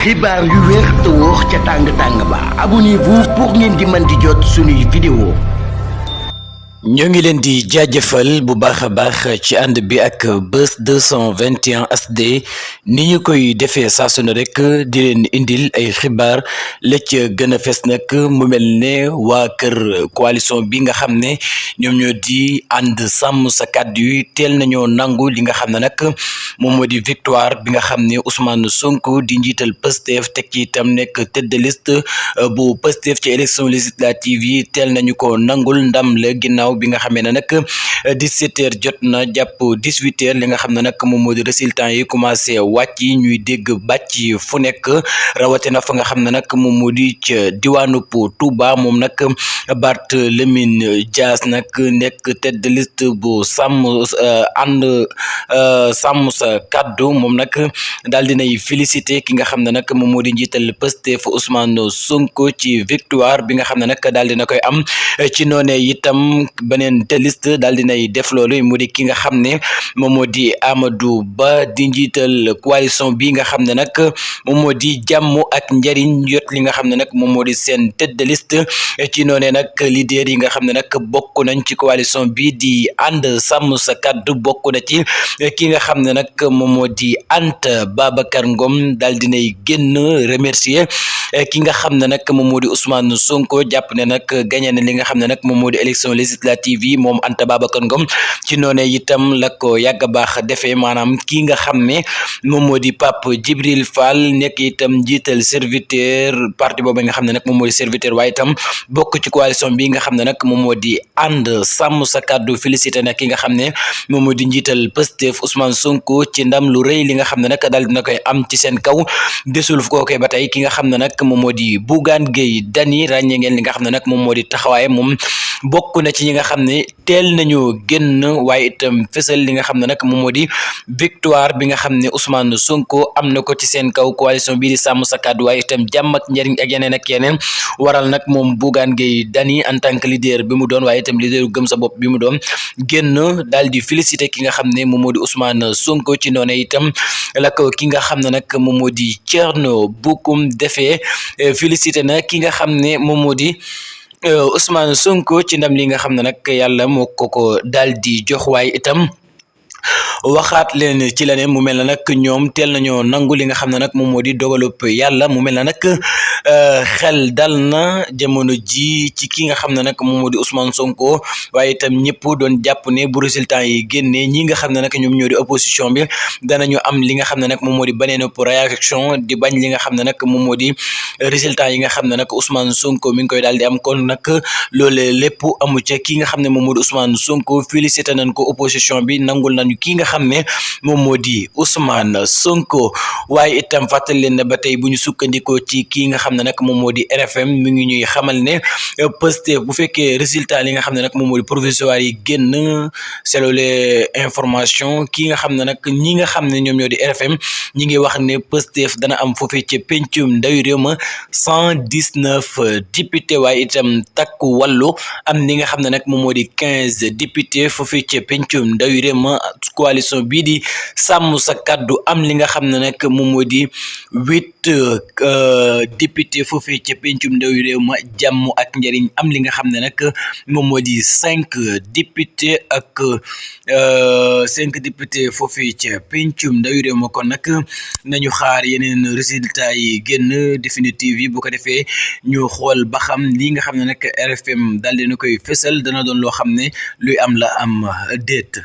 xibaar yu wér te wóor ca tàng ba abonnez-vous pour ngeen di mën di jot suñuy vidéo. ñoo ngi leen di jaajëfal bu baax a baax ci ànd bi ak Buzz 221 HD ni ñu koy defee saa su ne rek di leen indil ay xibaar la ca gën a fes nag mu mel ne waa kër coalition bi nga xam ne ñoom ñoo di ànd sàmm sa kàddu yi teel nañoo nangu li nga xam ne nag moom moo di victoire bi nga xam ne Ousmane Sonko di njiital Pastef teg ci itam nekk tête de liste bu Pastef ci élection législative yi teel nañu ko nangul ndam la ginnaaw bi nga xamee ne nag 17h jot na jàpp 18h li nga xam ne nag moom moo di résultat yi commencé wàcc ñuy dégg bàcc fu nekk rawatina fa nga xam ne nag moom moo di ca diwaanu Touba moom nag Barthélémy Dias nag nekk tête de liste bu ànd sàmm sa kàddu moom nag daal dinay félicité ki nga xam ne nag moom moo di njiital Pastef Ousmane Sonko ci victoire bi nga xam ne nag daal dina koy am ci noone itam beneen te liste daal dinay def loolu mu di ki nga xam ne moom moo di Amadou Ba di njiital coalition bi nga xam ne nag moom moo di jàmm ak njariñ yot li nga xam ne nag moom moo di seen tête de liste ci noonee nag leader yi nga xam ne nag bokk nañ ci coalition bi di ànd sàmm sa kàddu bokk na ci ki nga xam ne nag moom moo di Anta Babacar Ngom daal dinay génn remercier ki nga xam ne nag moom moo di Ousmane Sonko jàpp ne nag gagné na li nga xam ne nag moom moo di élection législative yi moom Anta Babacar Ngom ci noone itam la ko yàgg baax defee maanaam ki nga xam ne moom moo di Pape Djibril Fall nekk itam njiital serviteur parti boobu nga xam ne nag moom moo di serviteur waaye itam bokk ci coalition bi nga xam ne nag moom moo di ànd sàmm sa kàddu félicité nag ki nga xam ne moom moo di njiital Pastef Ousmane Sonko ci ndam lu rëy li nga xam ne nag daal dina koy am ci seen kaw desul fu kookee ba tey ki nga xam ne nag moom moo di Bougane Gueye Dany ràññee ngeen li nga xam ne nag moom moo di taxawaay moom bokk na ci ñi nga xam ne teel nañu génn waaye itam fësal li nga xam ne nag moom moo di victoire bi nga xam ne Ousmane Sonko am na ko ci seen kaw coalition bii di sàmm sa kàddu waaye itam jàmm ak njariñ ak yeneen ak yeneen waral nag moom Bougane Gueye Dany en tant que leader bi mu doon waaye itam leader gëm sa bopp bi mu doon génn daal di félicité ki nga xam ne moom moo di Ousmane Sonko ci noonu itam la ko ki nga xam ne nag moom moo di Thierno Bocoum defee félicité na ki nga xam ne moom moo di Ousmane Sonko ci ndam li nga xam ne nag yàlla moo ko daal di jox waaye itam waxaat leen ci la ne mu mel na nag ñoom teel nañoo nangu li nga xam ne nag moom moo di dogalub yàlla mu mel na nag xel dal na jamono ji ci ki nga xam ne nag moom moo di Ousmane Sonko waaye itam ñëpp doon jàpp ne bu résultat yi génnee ñi nga xam ne nag ñoom ñoo di opposition bi danañu am li nga xam ne nag moom moo di beneen réaction di bañ li nga xam ne nag moom moo di résultat yi nga xam ne nag Ousmane Sonko mi ngi koy daal di am kon nag loolee lépp amu ca ki nga xam ne moom moo di Ousmane Sonko félicité nañ ko opposition bi nangul nañu ki nga xam ne moom moo di Ousmane Sonko waaye itam fàttali leen ne ba tey bu ñu sukkandikoo ci kii nga xam ne nag moom moo di RFM mi ngi ñuy xamal ne Pastef bu fekkee résultat li nga xam ne nag moom moo di provisoire yi génn selon les informations kii nga xam ne nag ñi nga xam ne ñoom ñoo di RFM ñi ngi wax ne Pastef dana am foofee ci pencum ndawi réew ma 119 députés waaye itam takku wàllu am li nga xam ne nag moom moo di 15 députés foofee ci pencum ndawi réew ma coalition bii di sàmm sa kàddu am li nga xam ne nag moom moo di 8 député foofee ca pencum ndawi réew ma jàmm ak njariñ am li nga xam ne nag moom moo di 5 député ak 5 député foofee ca pencum ndawi réew ma kon nag nañu xaar yeneen résultats yi génn définitive yi bu ko defee ñu xool ba xam lii nga xam ne nag RFM daal dina koy fësal dana doon loo xam ne luy am la am déet